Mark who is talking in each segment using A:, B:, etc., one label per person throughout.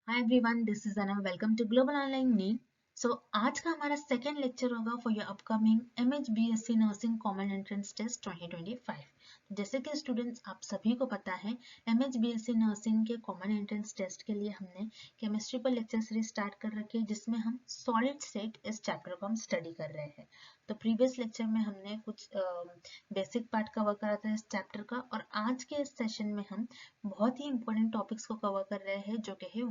A: Hi everyone, this is Anam. Welcome to global online NEET. So आज का हमारा second lecture होगा for your upcoming MHBSc nursing common entrance test 2025। जैसे कि students आप सभी को पता है, MHBSc नर्सिंग के कॉमन एंट्रेंस टेस्ट के लिए हमने केमिस्ट्री पर लेक्चर सीरीज स्टार्ट कर रखी है, जिसमें हम सॉलिड स्टेट इस चैप्टर को हम स्टडी कर रहे हैं। तो प्रीवियस लेक्चर में हमने कुछ बेसिक पार्ट कवर करा था इस चैप्टर का, और आज के इस सेशन में हम बहुत ही इंपॉर्टेंट टॉपिक्स को कवर कर रहे हैं, जो कि है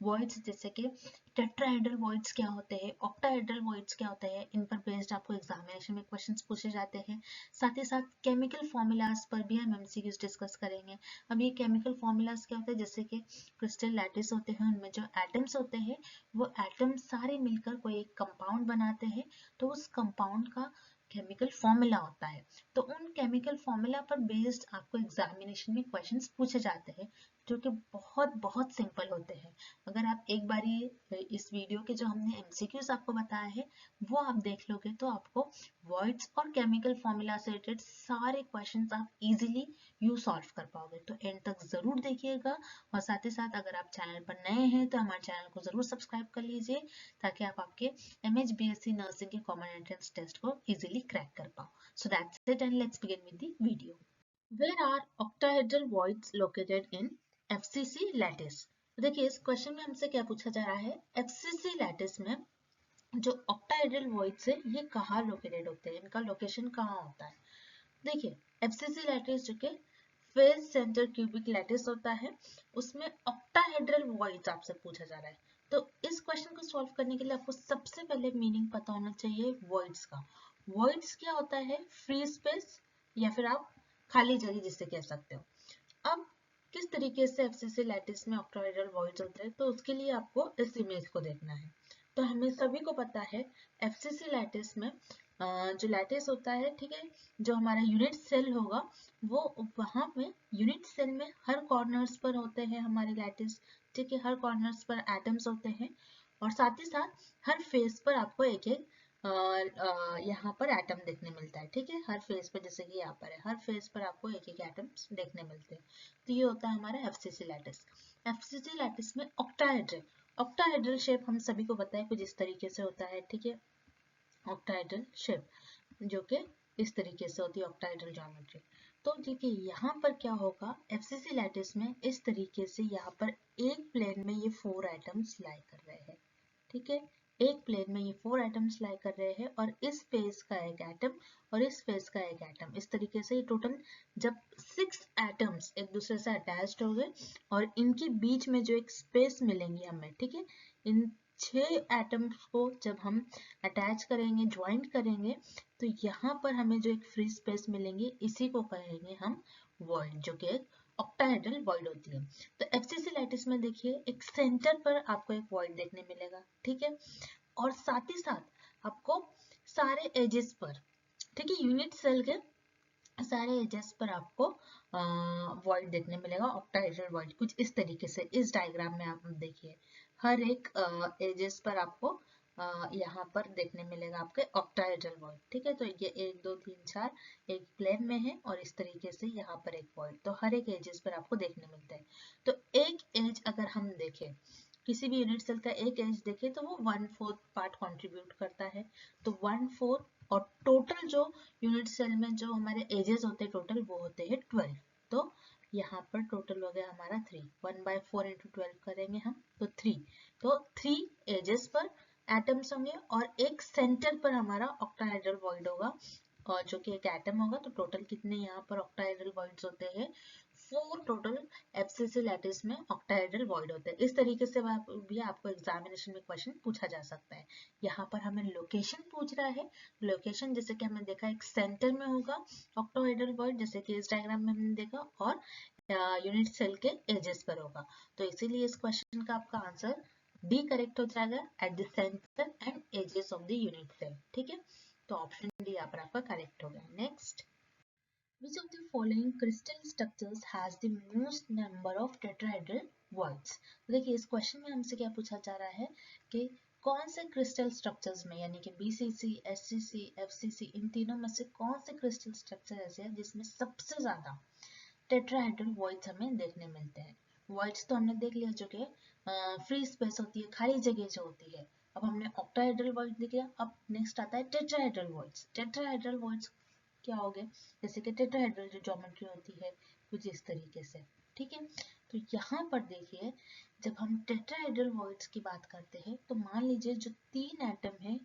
A: वॉइड्स जैसे कि टेट्राहेड्रल वॉइड्स क्या होते हैं, ऑक्टाहेड्रल वॉइड्स क्या होते हैं। इन पर बेस्ड आपको एग्जामिनेशन में क्वेश्चंस पूछे जाते हैं। साथ ही साथ केमिकल फॉर्मूलाज पर भी हम MCQs डिस्कस करेंगे। अब ये केमिकल फॉर्मूलाज क्या होते हैं, जैसे कि क्रिस्टल लैटिस होते हैं, उनमें जो एटम्स होते हैं वो एटम्स सारे मिलकर कोई एक कंपाउंड बनाते हैं, तो उस कंपाउंड का केमिकल फॉर्मूला होता है। तो उन केमिकल फॉर्मूला पर बेस्ड आपको एग्जामिनेशन में क्वेश्चंस पूछे जाते हैं, जो कि बहुत बहुत सिंपल होते हैं। अगर आप एक बारी इस वीडियो के जो हमने MCQs आपको बताया है वो आप देख लोगे, तो आपको वर्ड्स और केमिकल फॉर्मूला से रिलेटेड सारे क्वेश्चंस आप इजीली यू सॉल्व कर पाओगे। तो एंड तक जरूर देखिएगा, और साथ ही साथ अगर आप चैनल पर नए हैं तो हमारे चैनल को जरूर सब्सक्राइब कर लीजिए, ताकि आप आपके MHBSc नर्सिंग के कॉमन एंट्रेंस टेस्ट को इजीली क्रैक कर पाओ। So that's it, and let's begin with the video. Where are octahedral voids located in FCC lattice? तो देखिए इस क्वेश्चन में हमसे क्या पूछा जा रहा है, FCC लैटिस में जो ऑक्टाहेड्रल वॉइड्स है ये कहाँ लोकेटेड होते हैं, इनका लोकेशन कहाँ होता है। देखिए FCC लैटिस जो कि फेज सेंटर क्यूबिक लैटिस होता है, उसमें ऑक्टाहेड्रल वॉइड्स आपसे पूछा जा रहा है। तो इस क्वेश्चन को सॉल्व करने के लिए आपको सबसे पहले मीनिंग पता होना चाहिए वॉइड्स का। वॉइड्स क्या होता है, फ्री स्पेस या फिर आप खाली जगह जिसे कह सकते हो। अब किस तरीके से FCC लैटिस में ऑक्टाहेड्रल वॉइड्स होते हैं, तो उसके लिए आपको इस इमेज को देखना है। तो हमें सभी को पता है FCC लैटिस में जो लैटिस होता है, ठीक है, जो हमारा यूनिट सेल होगा वो वहां में यूनिट सेल में हर कॉर्नर्स पर होते हैं हमारे लैटिस, ठीक है, हर कॉर्नर्स पर एटम्स होते हैं, और साथ ही साथ हर फेस पर आपको एक एक यहाँ पर एटम देखने मिलता है, ठीक है, हर फेस पर, जैसे कि यहाँ पर है, हर फेस पर आपको एक एक एटम्स देखने मिलते हैं। तो ये होता है हमारा FCC लैटिस। FCC लैटिस में ऑक्टाहेड्रल शेप हम सभी को पता है कुछ इस तरीके से होता है, ठीक है, ऑक्टाहेड्रल शेप जो कि इस तरीके से होती है ऑक्टाहेड्रल ज्योमेट्री। तो देखिए यहाँ पर क्या होगा, FCC लैटिस में इस तरीके से यहाँ पर एक प्लेन में ये 4 एटम्स लाई कर रहे हैं, ठीक है, एक प्लेन में ये 4 एटम्स लाई कर रहे हैं, और इस फेस का एक एटम और इस फेस का एक एटम, इस तरीके से टोटल जब 6 एटम्स एक दूसरे से अटैच्ड हो गए और इनके बीच में जो एक स्पेस मिलेंगी हमें, ठीक है, इन 6 एटम्स को जब हम अटैच करेंगे, ज्वाइंट करेंगे, तो यहाँ पर हमें जो एक फ्री स्पेस मिलेंगी इसी को कहेंगे हम वॉइड, जो कि एक ऑक्टाहेड्रल वॉइड होती है। तो FCC लैटिस में देखिए एक सेंटर पर आपको एक वॉइड देखने मिलेगा, ठीक है, और साथ ही साथ आपको सारे एजेस पर, ठीक है, यूनिट सेल के सारे एजेस पर आपको वॉइड देखने मिलेगा, ऑक्टाहेड्रल वॉइड कुछ इस तरीके से। इस डायग्राम में आप देखिए हर एक एजेस पर आपको यहाँ पर देखने मिलेगा आपके ऑक्टाहेड्रल वॉइड, ठीक है। तो ये 1 2 3 4 एक प्लेन में है, और इस तरीके से यहाँ पर एक वॉइड, तो हर एक एजेस पर आपको देखने मिलता है। तो एक एज अगर हम देखें, किसी भी यूनिट सेल का एक एज देखें, तो वो 1/4 पार्ट कंट्रीब्यूट करता है। तो 1/4, और टोटल जो यूनिट सेल में जो हमारे एजेस होते हैं टोटल वो होते हैं 12। तो यहाँ पर टोटल हो गया हमारा 3, 1/4 इंटू 12 करेंगे हम तो 3। तो 3 एजेस पर एटम्स होंगे, और एक सेंटर पर हमारा ऑक्टाहेड्रल वॉइड होगा, और जो कि एक एटम होगा। तो टोटल कितने यहाँ पर ऑक्टाहेड्रल वॉइड्स होते हैं, 4 टोटल FCC लैटिस में ऑक्टाहेड्रल वॉइड होते हैं। इस तरीके से भी आपको एग्जामिनेशन में क्वेश्चन पूछा जा सकता है। यहाँ पर हमें लोकेशन पूछ रहा है, लोकेशन जैसे कि हमने देखा एक सेंटर में होगा ऑक्टाहेड्रल वॉइड, जैसे कि इस डायग्राम में हमने देखा, और यूनिट सेल के एजेस पर होगा। तो इसीलिए इस क्वेश्चन का आपका आंसर डी करेक्ट हो जाएगा, at the centre and edges of the unit cell, ठीक है। तो ऑप्शन डी यहाँ पर आपका करेक्ट हो गया। Next, which of the following crystal structures has the most number of tetrahedral voids? तो देखिए इस क्वेश्चन में हमसे क्या पूछा जा रहा है कि कौन से क्रिस्टल स्ट्रक्चर्स में, यानी कि BCC, SCC, FCC, इन तीनों में से कौन से क्रिस्टल स्ट्रक्चर ऐसे हैं जिसमें सबसे ज्यादा टेट्राहेड्रल वॉइड्स हमें देखने मिलते हैं। वॉइड्स तो हमने देख लिया जो कि फ्री स्पेस होती है, खाली जगह जो होती है। अब हमने ऑक्टाहेड्रल वॉइड देख लिया। अब नेक्स्ट आता है टेट्राहेड्रल वॉइड्स। टेट्राहेड्रल वॉइड्स क्या हो गए, जैसे कि टेट्राहेड्रल जो ज्योमेट्री होती है कुछ इस तरीके से, ठीक है। तो यहाँ पर देखिए, जब हम टेट्राहेड्रल वॉइड्स की बात करते हैं तो मान लीजिए जो 3 एटम है,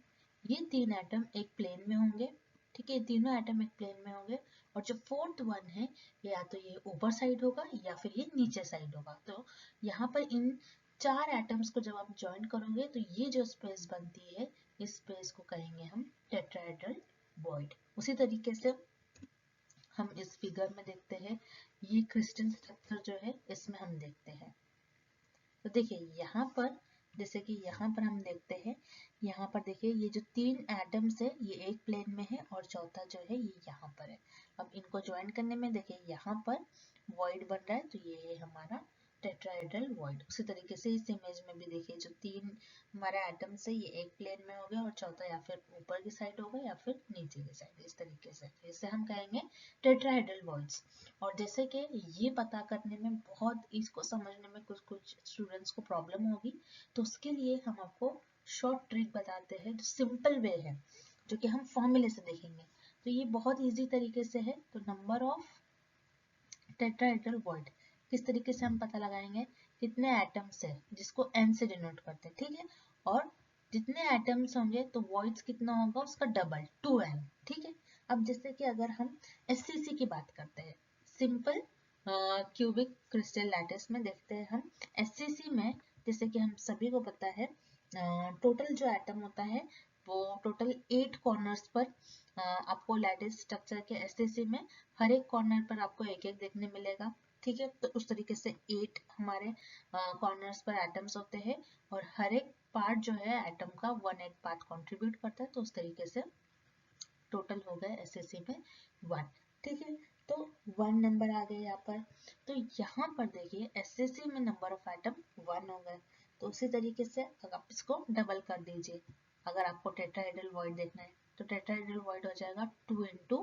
A: ये 3 एटम एक प्लेन में होंगे, ठीक है, तीनों एटम एक प्लेन में होंगे, और जो फोर्थ वन है या तो ये ऊपर साइड होगा या फिर ये नीचे साइड होगा। तो यहाँ पर इन 4 एटम्स को जब आप ज्वाइन करोगे तो ये जो स्पेस बनती है, इस स्पेस को कहेंगे हम टेट्राहेड्रल वॉइड। उसी तरीके से हम इस फिगर में देखते हैं, ये क्रिस्टल स्ट्रक्चर जो है इसमें हम देखते हैं। तो देखिए यहाँ पर, जैसे कि यहाँ पर हम देखते हैं, यहाँ पर देखिए ये जो 3 एटम्स है ये एक प्लेन में है और चौथा जो है ये यहाँ पर है। अब इनको ज्वाइन करने में देखिए यहाँ पर वॉइड बन रहा है, तो ये है हमारा टेट्राहेड्रल वॉइड। उसी तरीके से इस इमेज में भी देखिए जो 3 हमारे एटम्स है ये एक प्लेन में हो गया और चौथा या फिर ऊपर की साइड होगा या फिर नीचे की साइड, इस तरीके से। इसे हम कहेंगे टेट्राहेड्रल वॉइड्स। और जैसे कि ये पता करने में बहुत, इसको समझने में कुछ कुछ स्टूडेंट्स को प्रॉब्लम होगी, तो उसके लिए हम आपको शॉर्ट ट्रिक बताते हैं जो सिंपल वे है, जो कि हम फॉर्मूले से देखेंगे। तो ये बहुत इजी तरीके से है। तो नंबर ऑफ टेट्राहेड्रल वॉइड किस तरीके से हम पता लगाएंगे, कितने एटम्स है जिसको n से डिनोट करते हैं, ठीक है। और जितने एटम्स होंगे तो वॉइड्स कितना होगा उसका डबल 2n, ठीक है। अब जैसे कि अगर हम SCC की बात करते हैं, सिंपल क्यूबिक क्रिस्टल लैटिस में देखते हैं हम SCC में, जैसे कि हम सभी को पता है टोटल जो एटम होता है वो टोटल 8 कॉर्नर्स पर आपको लैटिस स्ट्रक्चर के SCC में हर एक कॉर्नर पर आपको एक एक देखने मिलेगा, ठीक है। तो उस तरीके से 8 हमारे कॉर्नर्स पर एटम्स होते हैं और हर एक पार्ट जो है एटम का 1/8 पार्ट कंट्रीब्यूट करता है। तो उस तरीके से टोटल हो गए SCC में 1, ठीक है। तो 1 नंबर आ गए यहाँ पर। तो यहाँ पर देखिए SCC में नंबर ऑफ एटम 1 हो गए। तो उसी तरीके से अगर आप इसको डबल कर दीजिए, अगर आपको टेट्राहेड्रल वॉइड देखना है तो टेट्राहेड्रल वॉइड हो जाएगा 2 into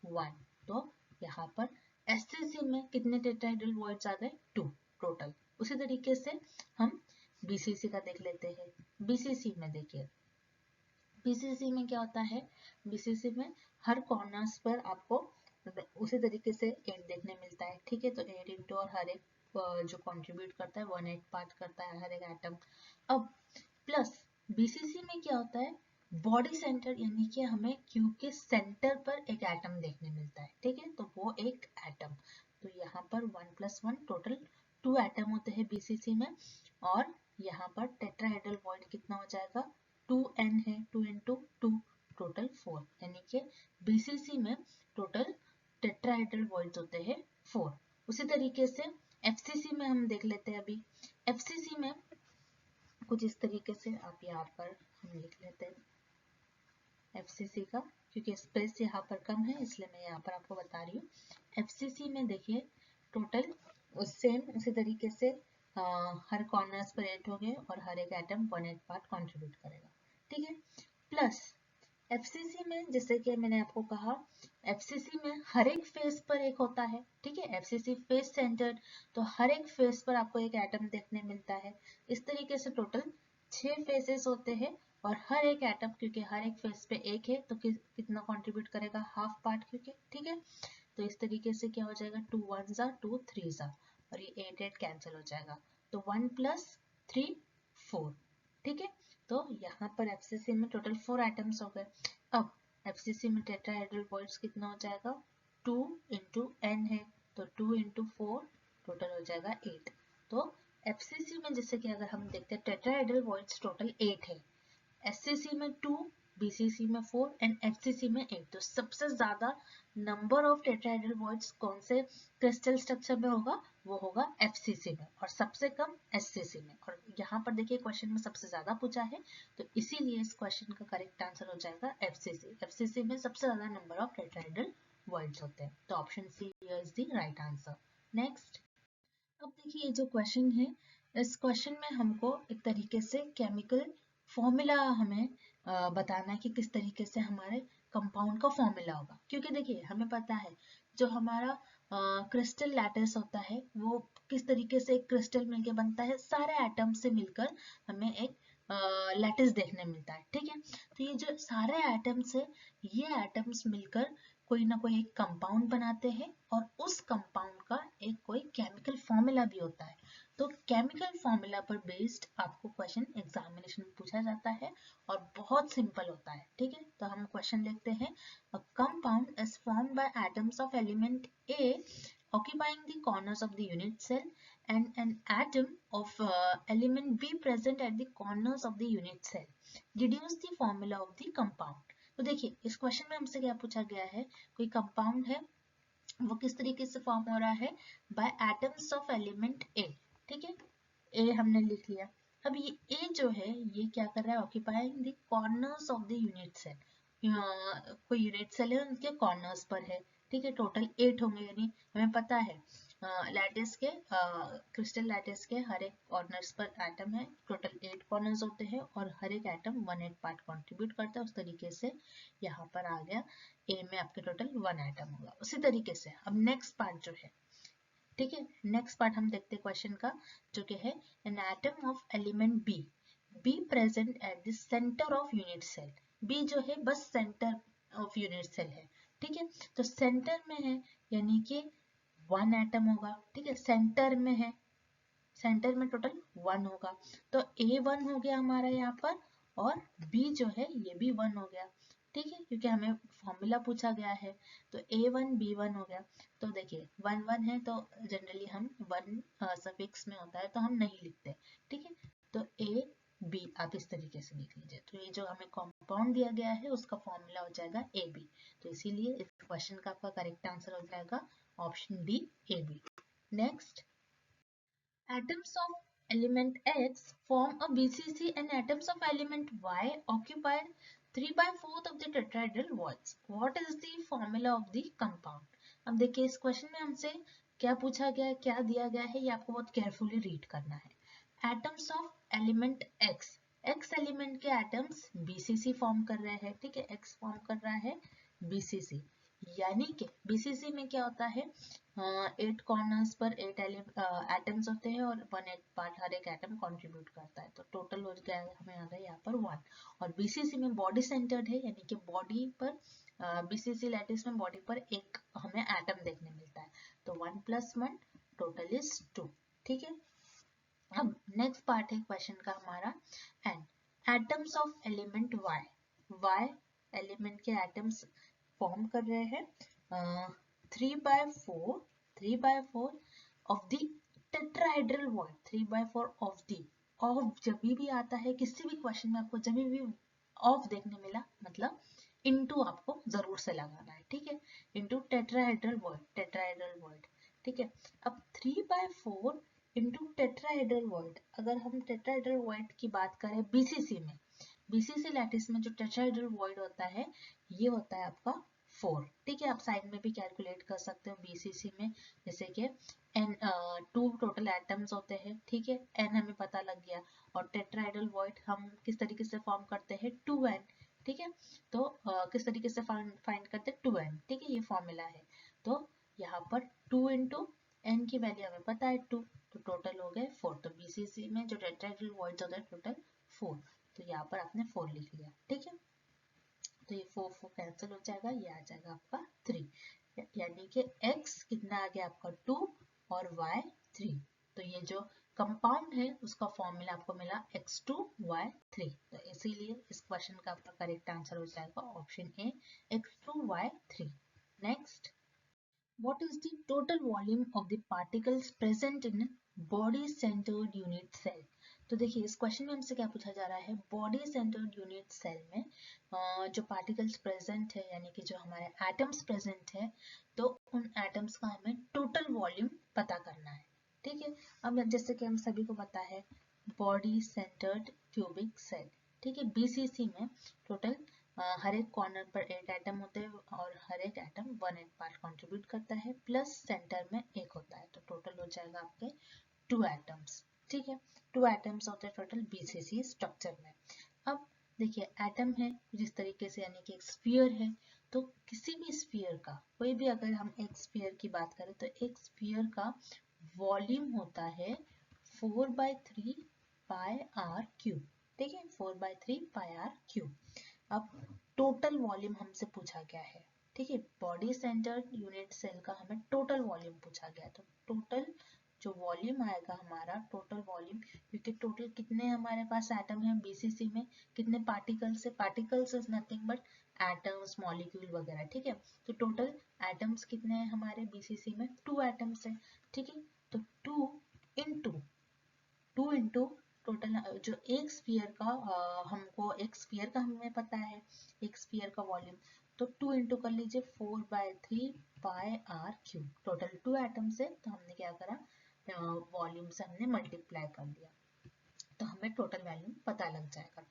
A: 1। तो यहाँ पर SCC में कितने टेट्राहेड्रल वॉइड्स आ गए, 2 टोटल। उसी तरीके से हम BCC का देख लेते हैं। BCC में देखिए, BCC में क्या होता है, BCC में हर कॉर्नर्स पर आपको उसी तरीके से 8 देखने मिलता है, ठीक है। तो 8 इंटू और हर एक जो कंट्रीब्यूट करता है 1/8 पार्ट करता है हर एक एटम। अब प्लस BCC में क्या होता है, बॉडी सेंटर, यानी कि हमें क्यूब के सेंटर पर एक एटम देखने मिलता है, ठीक है। तो वो एक एटम, तो यहाँ पर 1 + 1 टोटल 2 एटम होते हैं BCC में। और यहाँ पर टेट्राहेड्रल वॉइड कितना हो जाएगा, 2n है, 2 into 2 टोटल 4, यानी कि BCC में टोटल टेट्राहेड्रल वॉइड्स होते हैं 4। उसी तरीके से FCC में हम देख लेते हैं। अभी FCC में कुछ इस तरीके से, आप यहाँ पर हम लिख लेते हैं FCC का, क्योंकि स्पेस यहाँ पर कम है इसलिए मैं यहाँ पर आपको बता रही हूँ। FCC में देखिए टोटल सेम उसी तरीके से हर कॉर्नर्स पर 8 हो गए और हर एक एटम 1/8 पार्ट कंट्रीब्यूट करेगा, ठीक है। प्लस FCC में जैसे कि मैंने आपको कहा, FCC में हर एक फेस पर एक होता है, ठीक है। FCC फेस सेंटर्ड, तो हर एक फेस पर आपको एक एटम देखने मिलता है। इस तरीके से टोटल 6 फेसेस होते हैं और हर एक एटम, क्योंकि हर एक फेस पे एक है तो कितना कंट्रीब्यूट करेगा, हाफ पार्ट, क्योंकि, ठीक है। तो इस तरीके से क्या हो जाएगा, 2 1s are 2 3s are, और ये 8 8 कैंसिल हो जाएगा, तो 1 + 3 4, ठीक है। तो यहाँ पर FCC में टोटल 4 एटम्स हो गए। अब FCC में टेट्राहेड्रल वॉइड्स कितना हो जाएगा, 2 into n है, तो 2 into 4 टोटल हो जाएगा 8। तो FCC में जैसे कि अगर हम देखते हैं टेट्राहेड्रल वॉइड्स टोटल 8 है, SCC में 2, BCC में 4 एंड FCC में 8। तो सबसे ज्यादा नंबर ऑफ टेट्राहेड्रल वॉइड्स कौन से क्रिस्टल स्ट्रक्चर में होगा, वो होगा FCC में, और सबसे कम SCC में। और यहाँ पर देखिए क्वेश्चन में सबसे ज्यादा पूछा है, तो इसीलिए इस क्वेश्चन का करेक्ट आंसर हो जाएगा FCC। FCC में सबसे ज्यादा नंबर ऑफ टेट्राहेड्रल वॉइड्स होते हैं, तो option C is the right answer. Next, अब देखिए ये जो क्वेश्चन है, इस क्वेश्चन में हमको एक तरीके से केमिकल फॉर्मूला हमें बताना है कि किस तरीके से हमारे कंपाउंड का फॉर्मूला होगा। क्योंकि देखिए हमें पता है जो हमारा क्रिस्टल लैटिस होता है वो किस तरीके से एक क्रिस्टल मिलके बनता है, सारे एटम से मिलकर हमें एक लैटिस देखने मिलता है, ठीक है। तो ये जो सारे एटम्स है, ये एटम्स मिलकर कोई ना कोई एक कंपाउंड बनाते हैं और उस कंपाउंड का एक कोई केमिकल फॉर्मूला भी होता है। तो केमिकल फॉर्मूला पर बेस्ड आपको क्वेश्चन एग्जामिनेशन में पूछा जाता है और बहुत सिंपल होता है, ठीक है। तो हम क्वेश्चन देखते हैं। A compound is formed by atoms of element A occupying the corners of the unit cell and an atom of element B present at the corners of the unit cell. Deduce the formula of the compound. तो देखिए इस question में हमसे क्या पूछा गया है, कोई कंपाउंड है, वो किस तरीके से फॉर्म हो रहा है, बाय एटम्स ऑफ एलिमेंट ए, ठीक है। ए हमने लिख लिया। अब ये ए जो है ये क्या कर रहा है, occupying the corners of the unit cell, कोई यूनिट सेल है उनके कॉर्नर्स पर है, ठीक है। टोटल 8 होंगे, यानी हमें पता है लैटिस के क्रिस्टल लैटिस के हर एक कॉर्नर्स पर एटम है, टोटल 8 कॉर्नर्स होते हैं और हर एक एटम 1/8 पार्ट कंट्रीब्यूट करता है। उस तरीके से यहाँ पर आ गया ए में आपके टोटल 1 एटम होगा। उसी तरीके से अब नेक्स्ट पार्ट जो है, ठीक है, नेक्स्ट पार्ट हम देखते हैं क्वेश्चन का, जो कि है an atom of element B B present at the centre of unit cell. B जो है बस सेंटर ऑफ यूनिट सेल है, ठीक है। तो सेंटर में है यानी कि 1 एटम होगा, ठीक है। सेंटर में है, सेंटर में टोटल 1 होगा, तो ए 1 हो गया हमारा यहाँ पर और बी जो है ये भी 1 हो गया, ठीक है, क्योंकि हमें फॉर्मूला पूछा गया है। तो A1 B1 हो गया। तो देखिए 1 1 है तो जनरली हम 1 सफिक्स में होता है तो हम नहीं लिखते, ठीक है। तो A B आप इस तरीके से लिख लीजिए। तो ये जो हमें कंपाउंड दिया गया है उसका फॉर्मूला हो जाएगा AB। तो इसीलिए इस क्वेश्चन का आपका करेक्ट आंसर हो जाएगा option D AB। Next, atoms of element X form a BCC and atoms of element Y occupy 3/4 of the tetrahedral walls. What is the formula of the compound? अब देखिए इस question में हमसे क्या पूछा गया है, क्या दिया गया है, ये आपको बहुत केयरफुली रीड करना है। Atoms of element X, X element के एटम्स BCC फॉर्म कर रहे हैं, ठीक है। X फॉर्म कर रहा है BCC, यानी कि BCC में क्या होता है, 8 कॉर्नर्स पर 8 एटम्स होते हैं और 1/8 पार्ट हर एक एटम कंट्रीब्यूट करता है। तो टोटल हो गया हमें आ गया यहाँ पर 1। और BCC में बॉडी सेंटर्ड है, यानी कि बॉडी पर BCC लैटिस में बॉडी पर एक हमें एटम देखने मिलता है। तो 1 + 1 टोटल इज 2, ठीक है। अब नेक्स्ट पार्ट है क्वेश्चन का हमारा, and atoms of element Y, Y element के एटम्स फॉर्म कर रहे हैं 3/4 of the tetrahedral void. 3/4 of the, of जब भी आता है किसी भी क्वेश्चन में आपको जब भी ऑफ देखने मिला मतलब इनटू आपको जरूर से लगाना है, ठीक है। Into tetrahedral void, tetrahedral void, ठीक है। अब 3/4 इनटू टेट्राहेड्रल वॉइड, अगर हम टेट्राहेड्रल वॉइड की बात करें BCC में, BCC लैटिस में जो टेट्राहेड्रल वॉइड होता है ये होता है आपका 4, ठीक है। आप साइड में भी कैलकुलेट कर सकते हो BCC में, जैसे कि n 2 टोटल एटम्स होते हैं, ठीक है। n हमें पता लग गया और टेट्राहेड्रल वॉइड हम किस तरीके से फॉर्म करते हैं 2n, ठीक है। तो किस तरीके से फाइंड करते हैं 2n, ठीक है, ये फॉर्मूला है। तो यहाँ पर 2 × n की वैल्यू हमें पता है 2, तो टोटल हो गए 4। तो BCC में जो टेट्राहेड्रल वॉइड्स होते हैं टोटल 4, तो यहाँ पर आपने 4 लिख लिया, ठीक है। तो ये 4 4 कैंसिल हो जाएगा, ये आ जाएगा आपका 3, यानी कि x कितना आ गया आपका 2 और y 3। तो ये जो कंपाउंड है उसका फॉर्मूला आपको मिला X2Y3। तो इसीलिए इस क्वेश्चन का आपका करेक्ट आंसर हो जाएगा option A X2Y3। Next, what is the total volume of the particles present in body centered unit cell? तो देखिए इस क्वेश्चन में हमसे क्या पूछा जा रहा है, बॉडी सेंटर्ड यूनिट सेल में जो पार्टिकल्स प्रेजेंट है यानी कि जो हमारे एटम्स प्रेजेंट है, तो उन एटम्स का हमें टोटल वॉल्यूम पता करना है, ठीक है। अब जैसे कि हम सभी को पता है बॉडी सेंटर्ड क्यूबिक सेल, ठीक है। BCC में टोटल हर एक कॉर्नर पर 8 एटम होते हैं और हर एक एटम 1/8 पार्ट कंट्रीब्यूट करता है, प्लस सेंटर में एक होता है, तो टोटल हो जाएगा आपके 2 एटम्स, ठीक है। 2 एटम्स होते हैं टोटल BCC स्ट्रक्चर में। अब देखिए एटम है जिस तरीके से, यानी कि एक स्फीयर है, तो किसी भी स्फीयर का, कोई भी अगर हम एक स्फीयर की बात करें तो एक स्फीयर का वॉल्यूम होता है 4/3 पाई आर क्यूब, ठीक है, 4/3 पाई आर क्यूब। अब टोटल वॉल्यूम हमसे पूछा गया है, ठीक है, बॉडी सेंटर्ड यूनिट सेल का हमें टोटल वॉल्यूम पूछा गया, तो टोटल जो वॉल्यूम आएगा हमारा, टोटल वॉल्यूम, क्योंकि टोटल कितने हमारे पास एटम है बीसीसी में, कितने पार्टिकल्स है, particles is nothing but atoms, molecule वगैरह, ठीक है, तो टोटल एटम्स कितने हैं हमारे बीसीसी में, 2 एटम्स है, ठीक है, तो 2 इंटू टोटल जो एक स्फीयर का हमको एक स्फीयर का हमें पता है, एक स्फीयर का वॉल्यूम, तो 2 इंटू कर लीजिए 4/3 पाई आर क्यूब, टोटल 2 एटम्स है, तो हमने क्या करा, वॉल्यूम से हमने मल्टीप्लाई कर दिया, तो हमें टोटल वैल्यू पता लग जाएगा।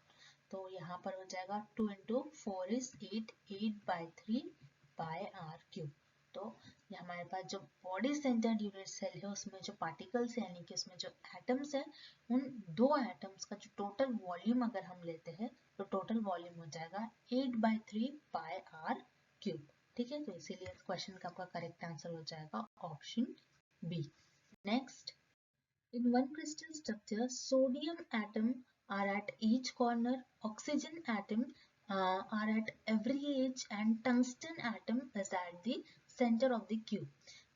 A: तो यहाँ पर हो जाएगा 2 into 4 is 8/3 pi r cube. तो ये हमारे पास जो बॉडी सेंटर्ड यूनिट सेल है उसमें जो पार्टिकल्स है यानी कि उसमें जो एटम्स है, उन 2 एटम्स का जो टोटल वॉल्यूम अगर हम लेते हैं तो टोटल वॉल्यूम हो जाएगा 8/3 पाई आर क्यूब, ठीक है, तो इसीलिए इस क्वेश्चन का आपका करेक्ट आंसर हो जाएगा option B. Next, in one crystal structure, sodium atom are at each corner, oxygen atom are at every edge, and tungsten atom is at the center of the cube.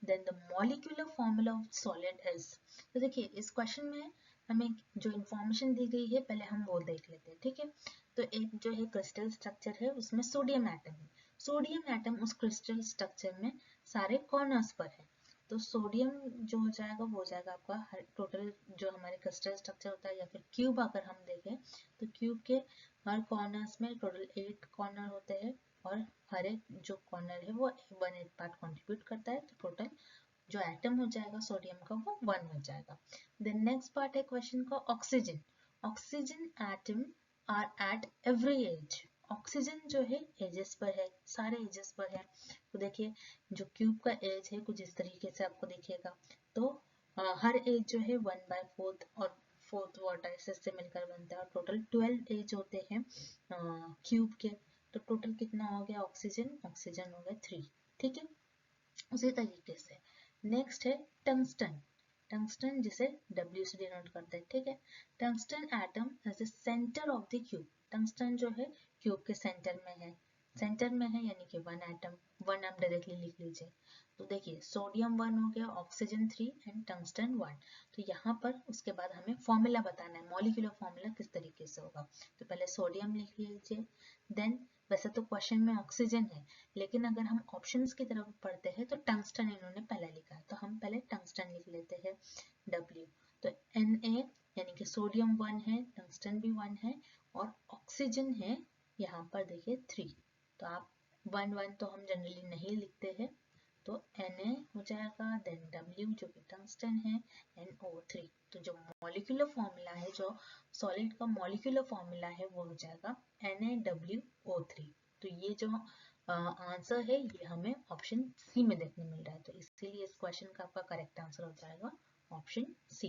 A: Then the molecular formula of solid is. तो देखिए इस question में हमें जो information दी गई है पहले हम वो देख लेते हैं, ठीक है, तो एक जो है क्रिस्टल स्ट्रक्चर है उसमें सोडियम एटम है, सोडियम एटम उस क्रिस्टल स्ट्रक्चर में सारे कॉर्नर्स पर है, तो सोडियम जो हो जाएगा वो हो जाएगा आपका हर टोटल जो हमारे क्रिस्टल स्ट्रक्चर होता है या फिर क्यूब अगर हम देखें तो क्यूब के हर कॉर्नर्स में टोटल 8 कॉर्नर होते हैं और हर एक जो कॉर्नर है वो 1/8 पार्ट कंट्रीब्यूट करता है, तो टोटल जो एटम हो जाएगा सोडियम का वो 1 हो जाएगा। देन नेक्स्ट पार्ट है क्वेश्चन का oxygen, oxygen atom are at every edge, oxygen जो है एजेस पर है, सारे एजेस पर है, तो देखिए जो क्यूब का एज है कुछ इस तरीके से आपको दिखेगा, तो हर एज जो है 1/4 और 4th वर्टाइसिस से मिलकर बनता है और टोटल 12 एज होते हैं क्यूब के, तो टोटल कितना हो गया ऑक्सीजन, ऑक्सीजन हो गया 3, ठीक है, उसी तरीके से नेक्स्ट है टंगस्टन, टंगस्टन जिसे W से डिनोट करते हैं, ठीक है, tungsten atom as the centre of the cube, tungsten जो है क्यूब के सेंटर में है, सेंटर में है यानी कि 1 एटम, 1 आप डायरेक्टली लिख लीजिए, तो देखिए सोडियम 1 हो गया, ऑक्सीजन 3 एंड टंगस्टन 1, तो यहाँ पर उसके बाद हमें फॉर्मूला बताना है, मॉलिक्यूलर फॉर्मूला किस तरीके से होगा, तो पहले सोडियम लिख लीजिए, देन वैसे तो क्वेश्चन में ऑक्सीजन है लेकिन अगर हम ऑप्शंस की तरफ पढ़ते हैं तो टंगस्टन इन्होंने पहले लिखा है, तो हम पहले टंगस्टन लिख लेते हैं W, तो Na यानी कि सोडियम 1 है, टंगस्टन भी 1 है और ऑक्सीजन है यहाँ पर देखिए 3, तो आप 1 तो हम जनरली नहीं लिखते हैं, तो Na हो जाएगा, देन W जो कि टंगस्टन है, NO3, तो जो मॉलिक्यूलर फॉर्मूला है, जो सॉलिड का मॉलिक्यूलर फॉर्मूला है वो हो जाएगा NaWO3, तो ये जो आंसर है ये हमें ऑप्शन सी में देखने मिल रहा है, तो इसीलिए इस क्वेश्चन का आपका करेक्ट आंसर हो जाएगा option C.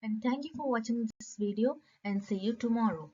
A: And thank you for watching this video and see you tomorrow.